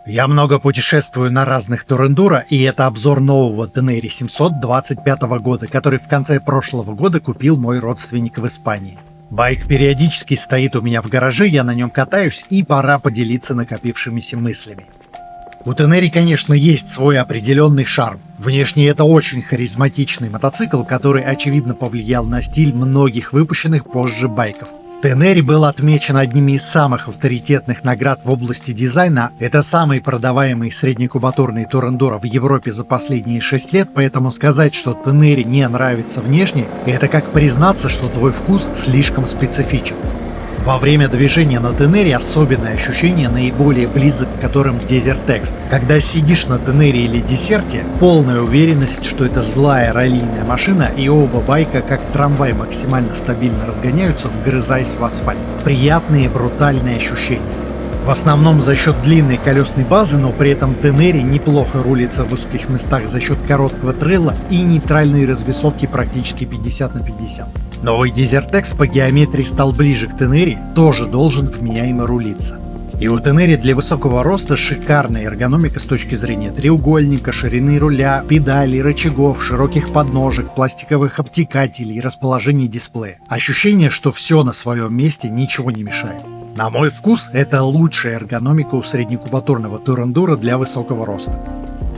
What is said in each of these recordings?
Я много путешествую на разных турендуро, и это обзор нового Tenere 700 25 года, который в конце прошлого года купил мой родственник в Испании. Байк периодически стоит у меня в гараже, я на нем катаюсь, и пора поделиться накопившимися мыслями. У Tenere, конечно, есть свой определенный шарм. Внешне это очень харизматичный мотоцикл, который очевидно повлиял на стиль многих выпущенных позже байков. Tenere был отмечен одними из самых авторитетных наград в области дизайна. Это самый продаваемый среднекубатурный турендуро в Европе за последние 6 лет, поэтому сказать, что Tenere не нравится внешне, это как признаться, что твой вкус слишком специфичен. Во время движения на Tenere особенное ощущение наиболее близок к которым Desert X. Когда сидишь на Tenere или Десерте, полная уверенность, что это злая раллийная машина, и оба байка как трамвай максимально стабильно разгоняются, вгрызаясь в асфальт. Приятные брутальные ощущения. В основном за счет длинной колесной базы, но при этом Tenere неплохо рулится в узких местах за счет короткого трейла и нейтральной развесовки практически 50/50. Новый Desert X по геометрии стал ближе к Tenere, тоже должен вменяемо рулиться. И у Tenere для высокого роста шикарная эргономика с точки зрения треугольника, ширины руля, педалей, рычагов, широких подножек, пластиковых обтекателей, расположения дисплея. Ощущение, что все на своем месте, ничего не мешает. На мой вкус, это лучшая эргономика у среднекубатурного турендуро для высокого роста.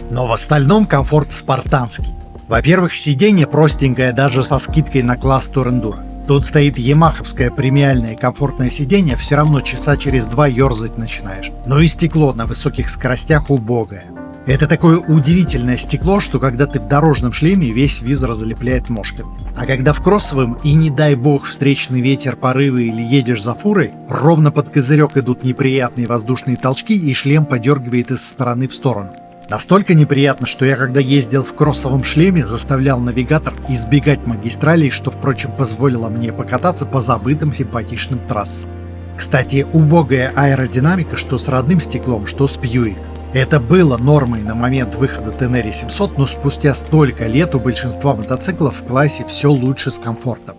Но в остальном комфорт спартанский. Во-первых, сиденье простенькое даже со скидкой на класс турендуро. Тут стоит ямаховское премиальное комфортное сиденье, все равно часа через 2 ерзать начинаешь. Но и стекло на высоких скоростях убогое. Это такое удивительное стекло, что когда ты в дорожном шлеме, весь визор залепляет мошками. А когда в кроссовом и не дай бог встречный ветер, порывы или едешь за фурой, ровно под козырек идут неприятные воздушные толчки и шлем подергивает из стороны в сторону. Настолько неприятно, что я когда ездил в кроссовом шлеме, заставлял навигатор избегать магистралей, что, впрочем, позволило мне покататься по забытым симпатичным трассам. Кстати, убогая аэродинамика, что с родным стеклом, что с Пьюик. Это было нормой на момент выхода Tenere 700, но спустя столько лет у большинства мотоциклов в классе все лучше с комфортом.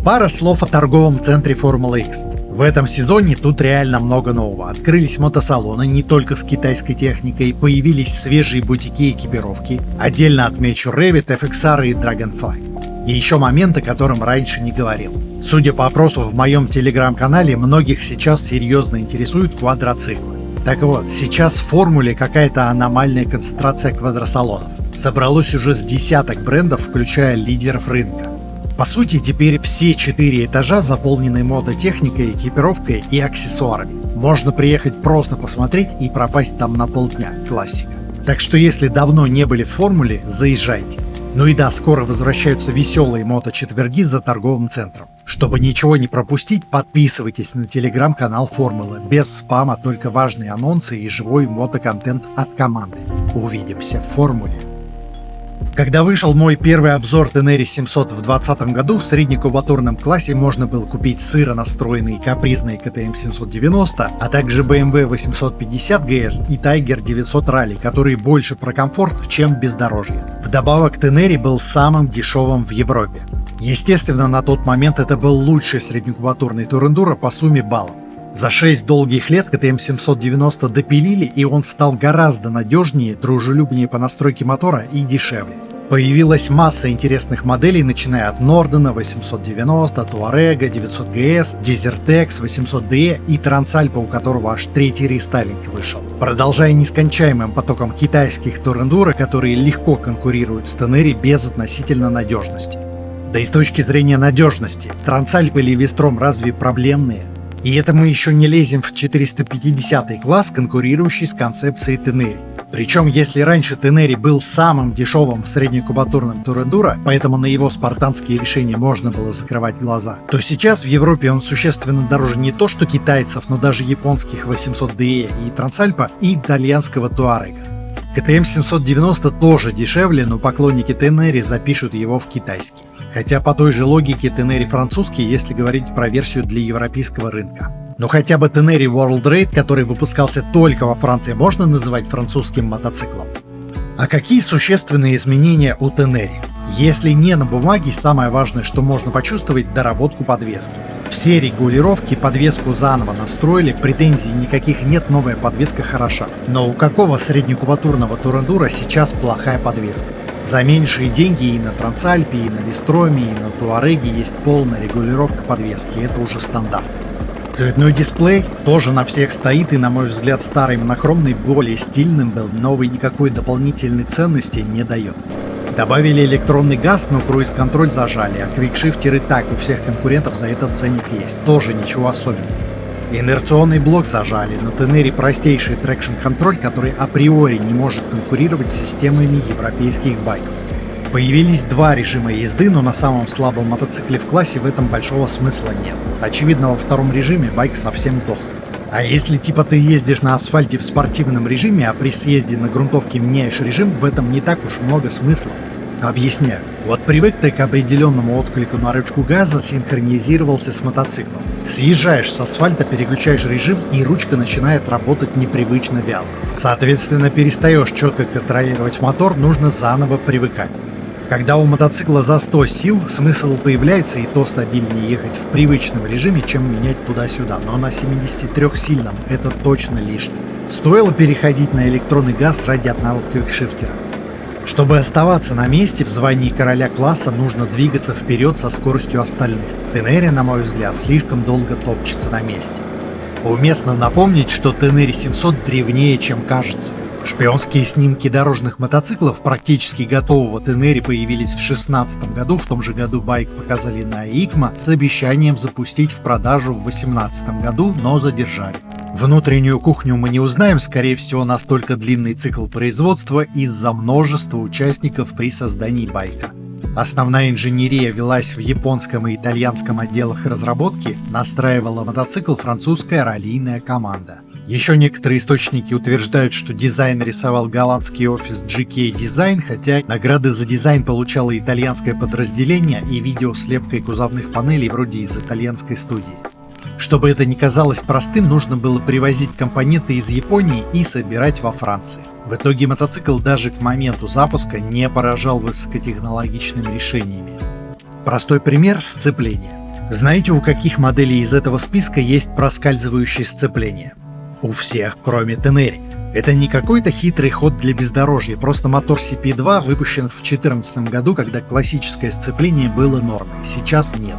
Пара слов о торговом центре Formula X. В этом сезоне тут реально много нового. Открылись мотосалоны не только с китайской техникой, появились свежие бутики экипировки. Отдельно отмечу Revit, FXR и Dragonfly. И еще момент, о котором раньше не говорил. Судя по опросу в моем телеграм-канале, многих сейчас серьезно интересуют квадроциклы. Так вот, сейчас в формуле какая-то аномальная концентрация квадросалонов. Собралось уже с десяток брендов, включая лидеров рынка. По сути, теперь все 4 этажа заполнены мототехникой, экипировкой и аксессуарами. Можно приехать просто посмотреть и пропасть там на полдня. Классика. Так что если давно не были в формуле, заезжайте. Ну и да, скоро возвращаются веселые моточетверги за торговым центром. Чтобы ничего не пропустить, подписывайтесь на телеграм-канал Формулы. Без спама, только важные анонсы и живой мотоконтент от команды. Увидимся в Формуле. Когда вышел мой первый обзор Tenere 700 в 2020 году, в среднекубатурном классе можно было купить сыро настроенный капризный KTM 790, а также BMW 850 GS и Tiger 900 Rally, которые больше про комфорт, чем бездорожье. Вдобавок, Tenere был самым дешевым в Европе. Естественно, на тот момент это был лучший среднекубатурный турендуро по сумме баллов. За 6 долгих лет KTM 790 допилили, и он стал гораздо надежнее, дружелюбнее по настройке мотора и дешевле. Появилась масса интересных моделей, начиная от Нордена 890, Touareg 900 GS, Desert X 800DE и Transalp, у которого аж 3-й рестайлинг вышел. Продолжая нескончаемым потоком китайских турендуро, которые легко конкурируют с Tenere без относительно надежности. Да и с точки зрения надежности, Transalp или Vestrom разве проблемные? И это мы еще не лезем в 450 класс, конкурирующий с концепцией Tenere. Причем, если раньше Tenere был самым дешевым среднекубатурным турендуро, поэтому на его спартанские решения можно было закрывать глаза, то сейчас в Европе он существенно дороже не то что китайцев, но даже японских 800DE и Transalp и итальянского Touareg. KTM 790 тоже дешевле, но поклонники Tenere запишут его в китайский. Хотя по той же логике Tenere французский, если говорить про версию для европейского рынка. Но хотя бы Tenere World Raid, который выпускался только во Франции, можно называть французским мотоциклом. А какие существенные изменения у Tenere? Если не на бумаге, самое важное, что можно почувствовать — доработку подвески. Все регулировки подвеску заново настроили, претензий никаких нет, новая подвеска хороша. Но у какого среднекубатурного турендура сейчас плохая подвеска? За меньшие деньги и на Трансальпе, и на Вестроме, и на Туареге есть полная регулировка подвески, это уже стандарт. Цветной дисплей тоже на всех стоит, и, на мой взгляд, старый монохромный более стильным был, новый никакой дополнительной ценности не дает. Добавили электронный газ, но круиз-контроль зажали, а квикшифтер и так у всех конкурентов за этот ценник есть, тоже ничего особенного. Инерционный блок зажали, на Тенере простейший трекшн-контроль, который априори не может конкурировать с системами европейских байков. Появились два режима езды, но на самом слабом мотоцикле в классе в этом большого смысла нет. Очевидно, во втором режиме байк совсем дохлый. А если типа ты ездишь на асфальте в спортивном режиме, а при съезде на грунтовке меняешь режим, в этом не так уж много смысла. Объясняю. Вот привык ты к определенному отклику на ручку газа, синхронизировался с мотоциклом. Съезжаешь с асфальта, переключаешь режим, и ручка начинает работать непривычно вяло. Соответственно, перестаешь четко контролировать мотор, нужно заново привыкать. Когда у мотоцикла за 100 сил, смысл появляется, и то стабильнее ехать в привычном режиме, чем менять туда-сюда, но на 73-сильном это точно лишнее. Стоило переходить на электронный газ ради одного квикшифтера. Чтобы оставаться на месте в звании короля класса, нужно двигаться вперед со скоростью остальных. Тенере, на мой взгляд, слишком долго топчется на месте. Уместно напомнить, что Тенере 700 древнее, чем кажется. Шпионские снимки дорожных мотоциклов практически готового Тенере появились в 2016 году, в том же году байк показали на EICMA с обещанием запустить в продажу в 2018 году, но задержали. Внутреннюю кухню мы не узнаем, скорее всего, настолько длинный цикл производства из-за множества участников при создании байка. Основная инженерия велась в японском и итальянском отделах разработки, настраивала мотоцикл французская раллийная команда. Еще некоторые источники утверждают, что дизайн рисовал голландский офис GK Design, хотя награды за дизайн получало итальянское подразделение, и видео с лепкой кузовных панелей вроде из итальянской студии. Чтобы это не казалось простым, нужно было привозить компоненты из Японии и собирать во Франции. В итоге мотоцикл даже к моменту запуска не поражал высокотехнологичными решениями. Простой пример — сцепление. Знаете, у каких моделей из этого списка есть проскальзывающее сцепление? У всех, кроме Тенере. Это не какой-то хитрый ход для бездорожья, просто мотор CP2 выпущен в 2014 году, когда классическое сцепление было нормой, сейчас нет.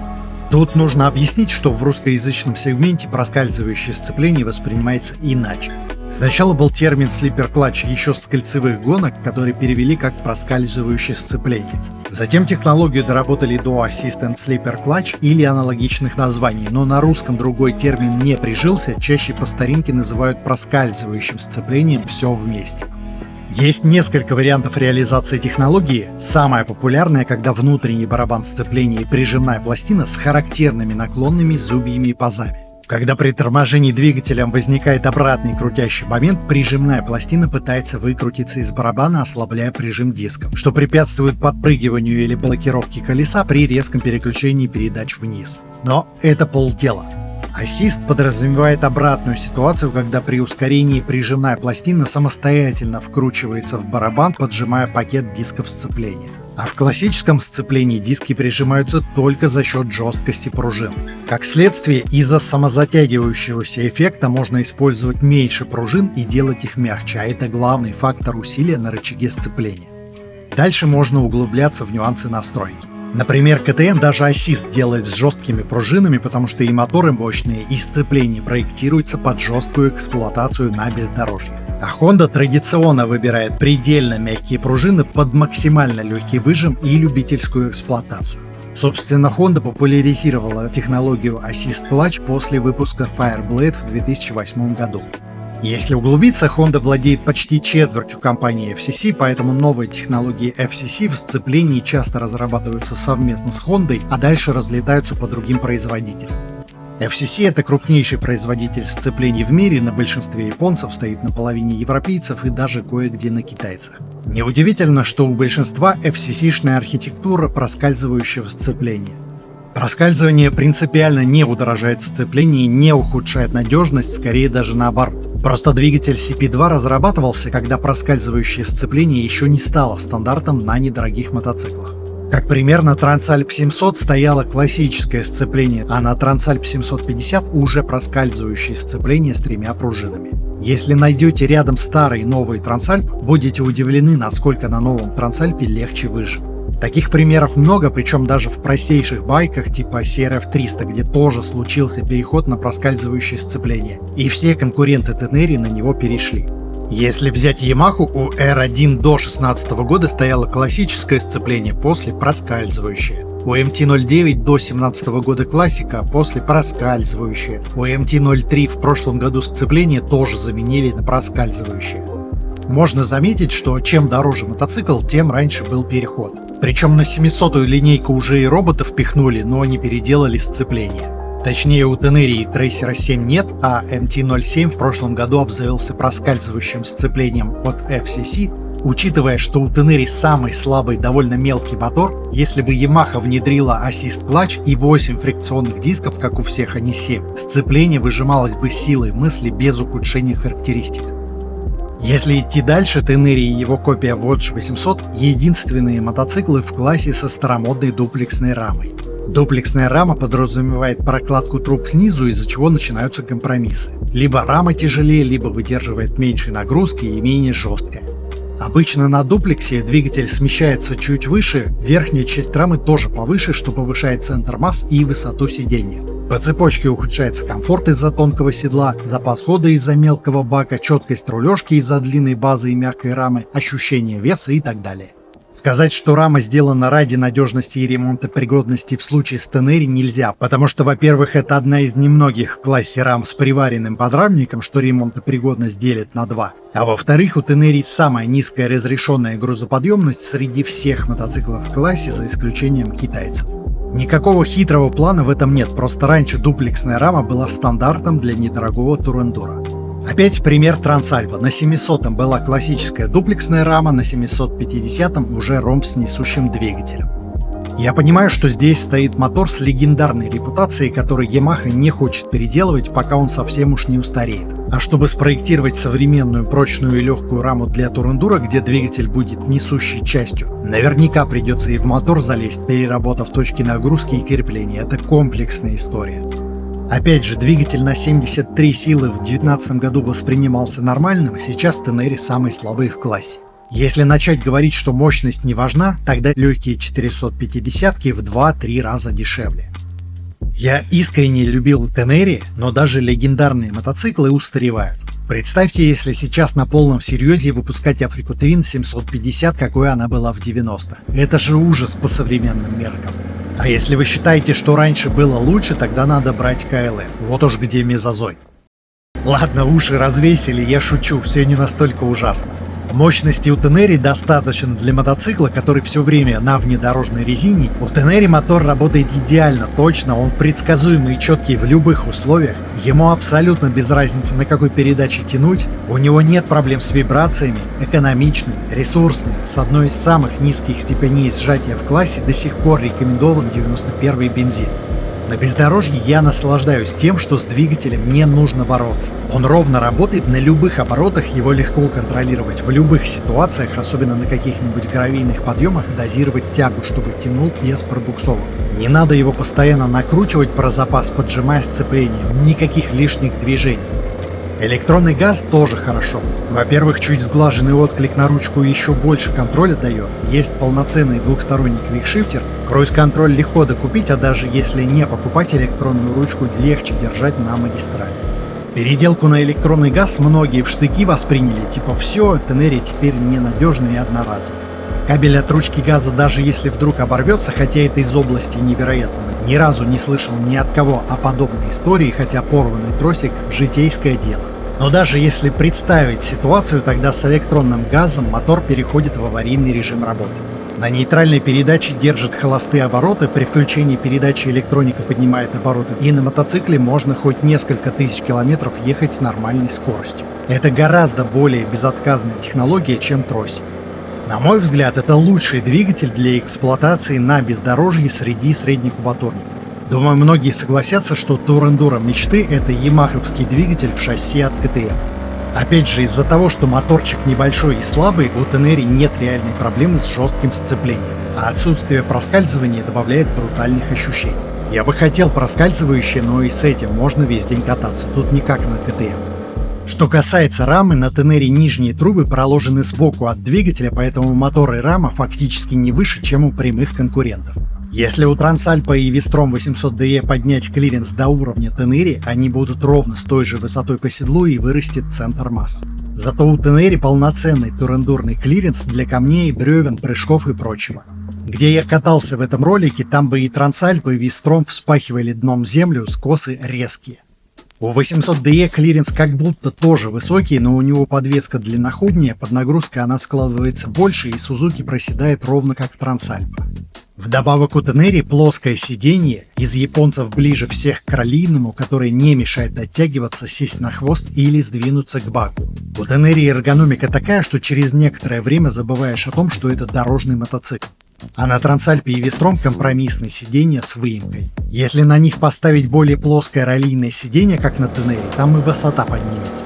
Тут нужно объяснить, что в русскоязычном сегменте проскальзывающее сцепление воспринимается иначе. Сначала был термин «слипер клатч» еще с кольцевых гонок, который перевели как проскальзывающее сцепление. Затем технологию доработали до Assistant Slipper Clutch или аналогичных названий, но на русском другой термин не прижился, чаще по старинке называют проскальзывающим сцеплением все вместе. Есть несколько вариантов реализации технологии. Самая популярная, когда внутренний барабан сцепления и прижимная пластина с характерными наклонными зубьями и пазами. Когда при торможении двигателем возникает обратный крутящий момент, прижимная пластина пытается выкрутиться из барабана, ослабляя прижим диском, что препятствует подпрыгиванию или блокировке колеса при резком переключении передач вниз. Но это полдела. Ассист подразумевает обратную ситуацию, когда при ускорении прижимная пластина самостоятельно вкручивается в барабан, поджимая пакет дисков сцепления. А в классическом сцеплении диски прижимаются только за счет жесткости пружин. Как следствие, из-за самозатягивающегося эффекта можно использовать меньше пружин и делать их мягче, а это главный фактор усилия на рычаге сцепления. Дальше можно углубляться в нюансы настройки. Например, КТМ даже ассист делает с жесткими пружинами, потому что и моторы мощные, и сцепление проектируется под жесткую эксплуатацию на бездорожье. А Honda традиционно выбирает предельно мягкие пружины под максимально легкий выжим и любительскую эксплуатацию. Собственно, Honda популяризировала технологию Assist Clutch после выпуска Fireblade в 2008 году. Если углубиться, Honda владеет почти четвертью компании FCC, поэтому новые технологии FCC в сцеплении часто разрабатываются совместно с Honda, а дальше разлетаются по другим производителям. FCC — это крупнейший производитель сцеплений в мире, на большинстве японцев, стоит на половине европейцев и даже кое-где на китайцах. Неудивительно, что у большинства FCC-шная архитектура проскальзывающего сцепления. Проскальзывание принципиально не удорожает сцепление и не ухудшает надежность, скорее даже наоборот. Просто двигатель CP2 разрабатывался, когда проскальзывающее сцепление еще не стало стандартом на недорогих мотоциклах. Как пример, на Трансальп 700 стояло классическое сцепление, а на Трансальп 750 уже проскальзывающее сцепление с 3 пружинами. Если найдете рядом старый и новый Трансальп, будете удивлены, насколько на новом Трансальпе легче выжить. Таких примеров много, причем даже в простейших байках типа CRF 300, где тоже случился переход на проскальзывающее сцепление, и все конкуренты Teneri на него перешли. Если взять Yamaha, у R1 до 2016 года стояло классическое сцепление, после проскальзывающее. У MT-09 до 2017 года классика, после проскальзывающее. У MT-03 в прошлом году сцепление тоже заменили на проскальзывающее. Можно заметить, что чем дороже мотоцикл, тем раньше был переход. Причем на 700-ю линейку уже и роботов пихнули, но не переделали сцепление. Точнее, у Teneri и Tracer 7 нет, а MT-07 в прошлом году обзавелся проскальзывающим сцеплением от FCC. Учитывая, что у Teneri самый слабый, довольно мелкий мотор, если бы Yamaha внедрила Assist Clutch и 8 фрикционных дисков, как у всех, а не 7, сцепление выжималось бы силой мысли без ухудшения характеристик. Если идти дальше, Teneri и его копия Voyage 800 – единственные мотоциклы в классе со старомодной дуплексной рамой. Дуплексная рама подразумевает прокладку труб снизу, из-за чего начинаются компромиссы. Либо рама тяжелее, либо выдерживает меньшей нагрузки и менее жесткая. Обычно на дуплексе двигатель смещается чуть выше, верхняя часть рамы тоже повыше, что повышает центр масс и высоту сидения. По цепочке ухудшается комфорт из-за тонкого седла, запас хода из-за мелкого бака, четкость рулежки из-за длинной базы и мягкой рамы, ощущение веса и так далее. Сказать, что рама сделана ради надежности и ремонтопригодности в случае с Teneri нельзя, потому что, во-первых, это одна из немногих в классе рам с приваренным подрамником, что ремонтопригодность делит на 2. А во-вторых, у Teneri самая низкая разрешенная грузоподъемность среди всех мотоциклов в классе, за исключением китайцев. Никакого хитрого плана в этом нет, просто раньше дуплексная рама была стандартом для недорогого турендура. Опять пример Трансальпа. На 700-м была классическая дуплексная рама, на 750-м уже ромб с несущим двигателем. Я понимаю, что здесь стоит мотор с легендарной репутацией, который Yamaha не хочет переделывать, пока он совсем уж не устареет. А чтобы спроектировать современную прочную и легкую раму для турендура, где двигатель будет несущей частью, наверняка придется и в мотор залезть, переработав точки нагрузки и крепления. Это комплексная история. Опять же, двигатель на 73 силы в 2019 году воспринимался нормальным, сейчас Teneri самый слабый в классе. Если начать говорить, что мощность не важна, тогда легкие 450-ки в 2-3 раза дешевле. Я искренне любил Teneri, но даже легендарные мотоциклы устаревают. Представьте, если сейчас на полном серьезе выпускать Africa Twin 750, какой она была в 90-х. Это же ужас по современным меркам. А если вы считаете, что раньше было лучше, тогда надо брать KLM. Вот уж где мезозой. Ладно, уши развесили, я шучу, все не настолько ужасно. Мощности у Teneri достаточно для мотоцикла, который все время на внедорожной резине. У Teneri мотор работает идеально точно, он предсказуемый и четкий в любых условиях. Ему абсолютно без разницы, на какой передаче тянуть. У него нет проблем с вибрациями, экономичный, ресурсный, с одной из самых низких степеней сжатия в классе до сих пор рекомендован 91-й бензин. На бездорожье я наслаждаюсь тем, что с двигателем не нужно бороться. Он ровно работает на любых оборотах, его легко контролировать в любых ситуациях, особенно на каких-нибудь гравийных подъемах, дозировать тягу, чтобы тянул без пробуксовок. Не надо его постоянно накручивать про запас, поджимая сцепление, никаких лишних движений. Электронный газ тоже хорошо. Во-первых, чуть сглаженный отклик на ручку еще больше контроля дает. Есть полноценный двухсторонний квикшифтер. Круиз-контроль легко докупить, а даже если не покупать электронную ручку, легче держать на магистрали. Переделку на электронный газ многие в штыки восприняли, типа все, Teneri теперь ненадежный и одноразовый. Кабель от ручки газа, даже если вдруг оборвется, хотя это из области невероятного, ни разу не слышал ни от кого о подобной истории, хотя порванный тросик – житейское дело. Но даже если представить ситуацию, тогда с электронным газом мотор переходит в аварийный режим работы. На нейтральной передаче держит холостые обороты, при включении передачи электроника поднимает обороты, и на мотоцикле можно хоть несколько тысяч километров ехать с нормальной скоростью. Это гораздо более безотказная технология, чем тросик. На мой взгляд, это лучший двигатель для эксплуатации на бездорожье среди среднекубатурников. Думаю, многие согласятся, что турендуро мечты – это ямаховский двигатель в шасси от КТМ. Опять же, из-за того, что моторчик небольшой и слабый, у Тенери нет реальной проблемы с жестким сцеплением, а отсутствие проскальзывания добавляет брутальных ощущений. Я бы хотел проскальзывающее, но и с этим можно весь день кататься, тут не как на КТМ. Что касается рамы, на Тенери нижние трубы проложены сбоку от двигателя, поэтому мотор и рама фактически не выше, чем у прямых конкурентов. Если у Трансальпа и Вестром 800DE поднять клиренс до уровня Тенери, они будут ровно с той же высотой по седлу и вырастет центр масс. Зато у Тенери полноценный турендурный клиренс для камней, бревен, прыжков и прочего. Где я катался в этом ролике, там бы и Трансальп, и Вестром вспахивали дном землю, скосы резкие. У 800DE клиренс как будто тоже высокий, но у него подвеска длинноходнее, под нагрузкой она складывается больше, и Сузуки проседает ровно как Трансальпа. Вдобавок у Тенери плоское сиденье, из японцев ближе всех к раллийному, которое не мешает оттягиваться, сесть на хвост или сдвинуться к баку. У Тенери эргономика такая, что через некоторое время забываешь о том, что это дорожный мотоцикл. А на Трансальпе и Вестром компромиссные сиденья с выемкой. Если на них поставить более плоское раллийное сиденье, как на Тенери, там и высота поднимется.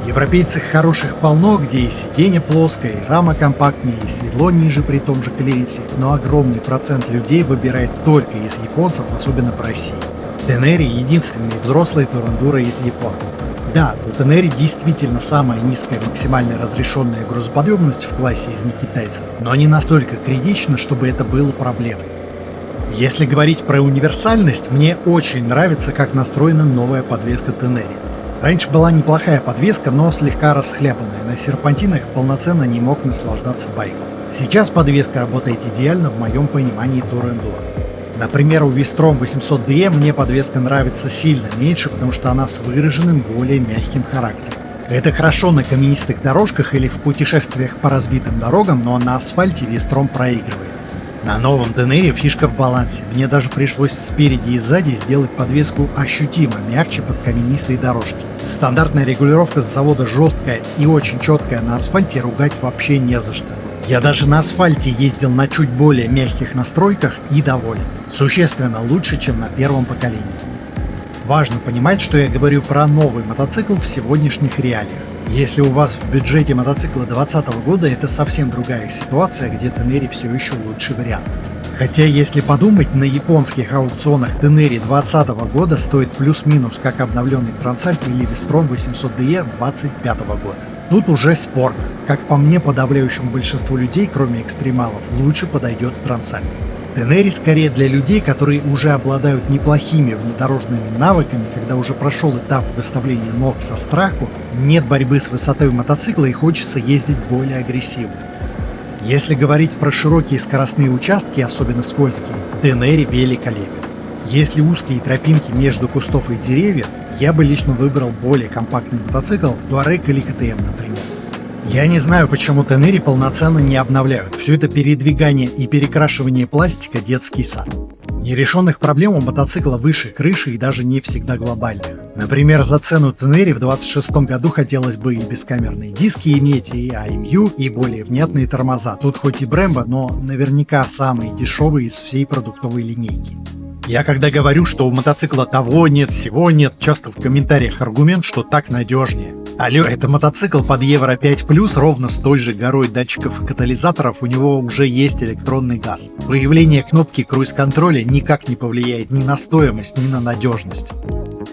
Европейцев хороших полно, где и сиденье плоское, и рама компактнее, и седло ниже при том же клиренсе, но огромный процент людей выбирает только из японцев, особенно в России. Тенери единственный взрослый турендуро из японцев. Да, у Тенери действительно самая низкая максимальная разрешенная грузоподъемность в классе из некитайцев, но не настолько критично, чтобы это было проблемой. Если говорить про универсальность, мне очень нравится, как настроена новая подвеска Тенери. Раньше была неплохая подвеска, но слегка расхлябанная, на серпантинах полноценно не мог наслаждаться байком. Сейчас подвеска работает идеально в моем понимании турендуро. Например, у Вестром 800DE мне подвеска нравится сильно меньше, потому что она с выраженным более мягким характером. Это хорошо на каменистых дорожках или в путешествиях по разбитым дорогам, но на асфальте Вестром проигрывает. На новом Тенери фишка в балансе, мне даже пришлось спереди и сзади сделать подвеску ощутимо мягче под каменистые дорожки. Стандартная регулировка с завода жесткая и очень четкая, на асфальте ругать вообще не за что. Я даже на асфальте ездил на чуть более мягких настройках и доволен. Существенно лучше, чем на первом поколении. Важно понимать, что я говорю про новый мотоцикл в сегодняшних реалиях. Если у вас в бюджете мотоцикла 2020 года, это совсем другая ситуация, где Тенери все еще лучший вариант. Хотя, если подумать, на японских аукционах Тенери 2020 года стоит плюс-минус как обновленный Трансальп или Вестром 800DE 2025 года. Тут уже спорно. Как по мне, подавляющему большинству людей, кроме экстремалов, лучше подойдет Трансальп. Тенери скорее для людей, которые уже обладают неплохими внедорожными навыками, когда уже прошел этап выставления ног со страху, нет борьбы с высотой мотоцикла и хочется ездить более агрессивно. Если говорить про широкие скоростные участки, особенно скользкие, Тенери великолепен. Если узкие тропинки между кустов и деревьев, я бы лично выбрал более компактный мотоцикл, Туарек или КТМ, например. Я не знаю, почему Тенери полноценно не обновляют. Все это передвигание и перекрашивание пластика — детский сад. Нерешенных проблем у мотоцикла выше крыши и даже не всегда глобальных. Например, за цену Тенери в 2026 году хотелось бы и бескамерные диски иметь, и AMU, и более внятные тормоза. Тут хоть и Brembo, но наверняка самые дешевые из всей продуктовой линейки. Я когда говорю, что у мотоцикла того нет, всего нет, часто в комментариях аргумент, что так надежнее. Алло, это мотоцикл под Евро 5+, ровно с той же горой датчиков и катализаторов, у него уже есть электронный газ. Появление кнопки круиз-контроля никак не повлияет ни на стоимость, ни на надежность.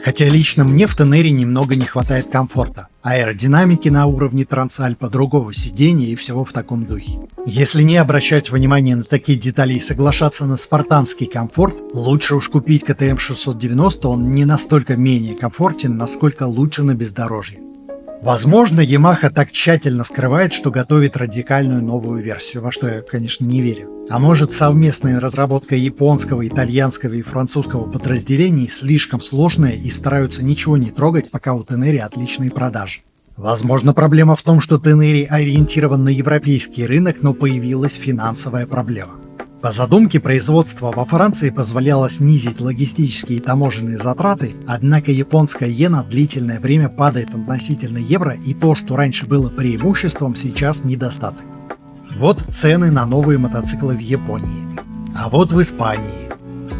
Хотя лично мне в Тенери немного не хватает комфорта. Аэродинамики на уровне Трансальпа, другого сидения и всего в таком духе. Если не обращать внимания на такие детали и соглашаться на спартанский комфорт, лучше уж купить КТМ 690, он не настолько менее комфортен, насколько лучше на бездорожье. Возможно, Yamaha так тщательно скрывает, что готовит радикальную новую версию, во что я, конечно, не верю. А может, совместная разработка японского, итальянского и французского подразделений слишком сложная и стараются ничего не трогать, пока у Тенери отличные продажи. Возможно, проблема в том, что Тенери ориентирован на европейский рынок, но появилась финансовая проблема. По задумке, производство во Франции позволяло снизить логистические и таможенные затраты, однако японская иена длительное время падает относительно евро, и то, что раньше было преимуществом, сейчас недостаток. Вот цены на новые мотоциклы в Японии. А вот в Испании.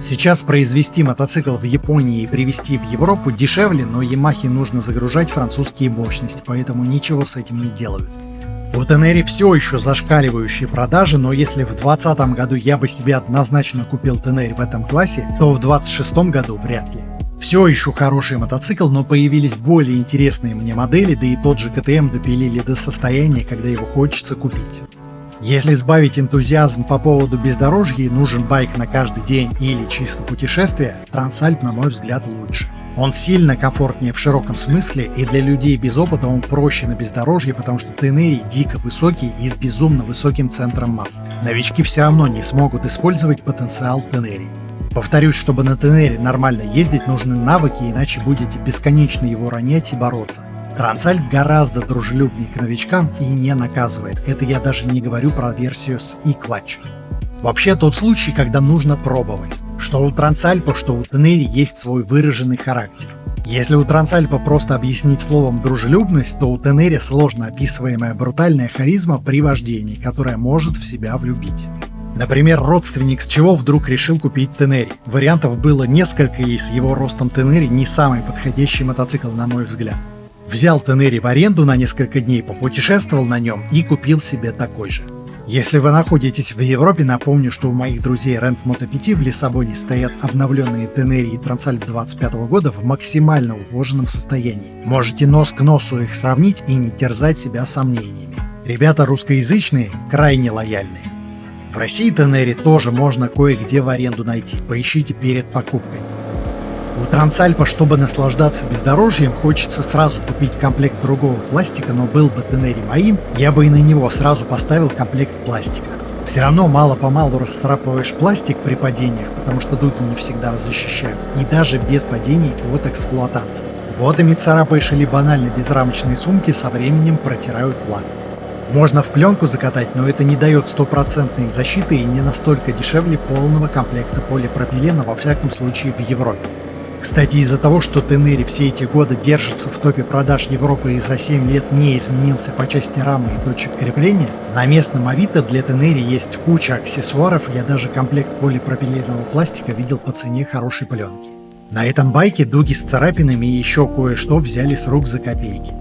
Сейчас произвести мотоцикл в Японии и привезти в Европу дешевле, но Yamaha нужно загружать французские мощности, поэтому ничего с этим не делают. У Tenere все еще зашкаливающие продажи, но если в 2020 году я бы себе однозначно купил Tenere в этом классе, то в 2026 году вряд ли. Все еще хороший мотоцикл, но появились более интересные мне модели, да и тот же KTM допилили до состояния, когда его хочется купить. Если сбавить энтузиазм по поводу бездорожья и нужен байк на каждый день или чисто путешествие, Transalp, на мой взгляд, лучше. Он сильно комфортнее в широком смысле, и для людей без опыта он проще на бездорожье, потому что Tenere дико высокий и с безумно высоким центром масс. Новички все равно не смогут использовать потенциал Tenere. Повторюсь, чтобы на Tenere нормально ездить, нужны навыки, иначе будете бесконечно его ронять и бороться. Transalp гораздо дружелюбнее к новичкам и не наказывает. Это я даже не говорю про версию с e-clutch. Вообще тот случай, когда нужно пробовать. Что у Transalp, что у Tenere есть свой выраженный характер. Если у Transalp просто объяснить словом дружелюбность, то у Tenere сложно описываемая брутальная харизма при вождении, которая может в себя влюбить. Например, родственник с чего вдруг решил купить Tenere. Вариантов было несколько, и с его ростом Tenere не самый подходящий мотоцикл, на мой взгляд. Взял Tenere в аренду на несколько дней, попутешествовал на нем и купил себе такой же. Если вы находитесь в Европе, напомню, что у моих друзей Rent Moto 5 в Лиссабоне стоят обновленные Tenere и Transalp 25 года в максимально ухоженном состоянии. Можете нос к носу их сравнить и не терзать себя сомнениями. Ребята русскоязычные, крайне лояльные. В России Tenere тоже можно кое-где в аренду найти, поищите перед покупкой. У Transalp, чтобы наслаждаться бездорожьем, хочется сразу купить комплект другого пластика, но был бы Tenere моим, я бы и на него сразу поставил комплект пластика. Все равно мало-помалу расцарапываешь пластик при падениях, потому что дуги не всегда защищают, и даже без падений от эксплуатации. Водами царапаешь или банально безрамочные сумки со временем протирают лак. Можно в пленку закатать, но это не дает стопроцентной защиты и не настолько дешевле полного комплекта полипропилена, во всяком случае в Европе. Кстати, из-за того, что Tenere все эти годы держится в топе продаж Европы и за 7 лет не изменился по части рамы и точек крепления, на местном Авито для Tenere есть куча аксессуаров, я даже комплект полипропиленового пластика видел по цене хорошей пленки. На этом байке дуги с царапинами и еще кое-что взяли с рук за копейки.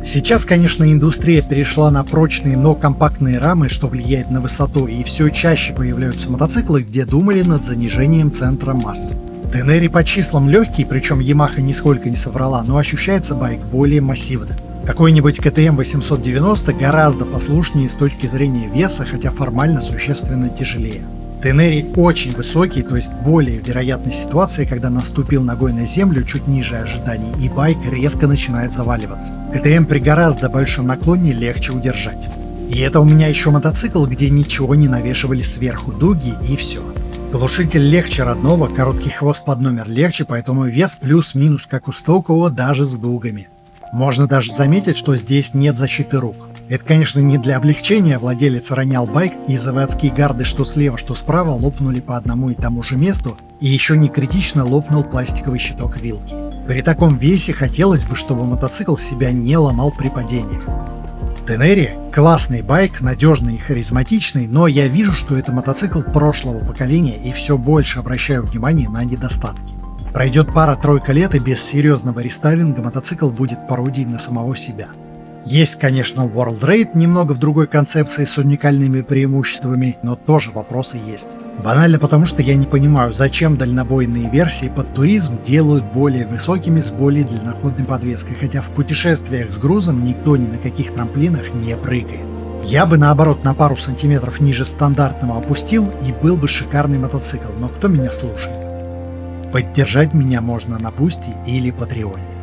Сейчас, конечно, индустрия перешла на прочные, но компактные рамы, что влияет на высоту, и все чаще появляются мотоциклы, где думали над занижением центра масс. Tenere по числам легкий, причем Yamaha нисколько не соврала, но ощущается байк более массивным. Какой-нибудь KTM 890 гораздо послушнее с точки зрения веса, хотя формально существенно тяжелее. Tenere очень высокий, то есть более вероятная ситуация, когда наступил ногой на землю чуть ниже ожиданий и байк резко начинает заваливаться. KTM при гораздо большем наклоне легче удержать. И это у меня еще мотоцикл, где ничего не навешивали сверху, дуги и все. Глушитель легче родного, короткий хвост под номер легче, поэтому вес плюс-минус как у стокового даже с дугами. Можно даже заметить, что здесь нет защиты рук. Это, конечно, не для облегчения, владелец ронял байк, и заводские гарды что слева, что справа лопнули по одному и тому же месту, и еще не критично лопнул пластиковый щиток вилки. При таком весе хотелось бы, чтобы мотоцикл себя не ломал при падениях. Tenere – классный байк, надежный и харизматичный, но я вижу, что это мотоцикл прошлого поколения и все больше обращаю внимание на недостатки. Пройдет пара-тройка лет и без серьезного рестайлинга мотоцикл будет пародией на самого себя. Есть, конечно, World Raid немного в другой концепции с уникальными преимуществами, но тоже вопросы есть. Банально потому, что я не понимаю, зачем дальнобойные версии под туризм делают более высокими с более длинноходной подвеской, хотя в путешествиях с грузом никто ни на каких трамплинах не прыгает. Я бы наоборот на пару сантиметров ниже стандартного опустил и был бы шикарный мотоцикл, но кто меня слушает? Поддержать меня можно на Бусти или Патреоне.